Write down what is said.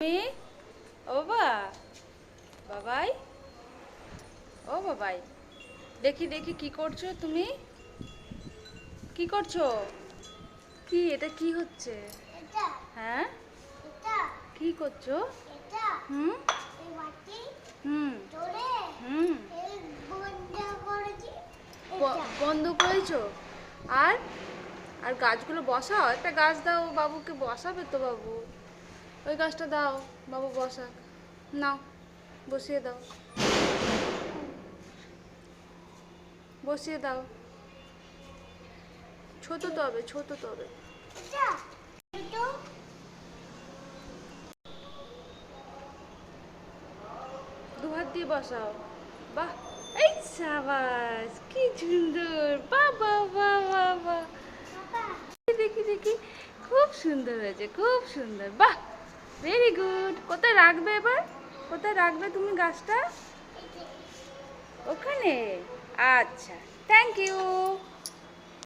তুমি ও বাবা বাবাই ও বাবাই দেখি দেখি কি করছো তুমি? কি করছো? কি এটা কি হচ্ছে? হ্যাঁ কি করছো? হুম হুম হুম বন্ধ করেছো? আর আর গাছগুলো বসাও, একটা গাছ দাও, বাবুকে বসাবে তো বাবু। ওই গাছটা দাও, বাবু বসাক। নাও, বসিয়ে দাও, বসিয়ে দাও। ছোট তো হবে, ছোট তো হবে। দু হাত দিয়ে বসাও। বাহ, এই সাবাস, কি সুন্দর, বাহ বাহ বাহ বাহ বাহ। দেখি দেখি, খুব সুন্দর হয়েছে, খুব সুন্দর, বাহ, ভেরি গুড। কোথায় রাখবে এবার? কোথায় রাখবে তুমি গাছটা? ওখানে? আচ্ছা, থ্যাংক ইউ।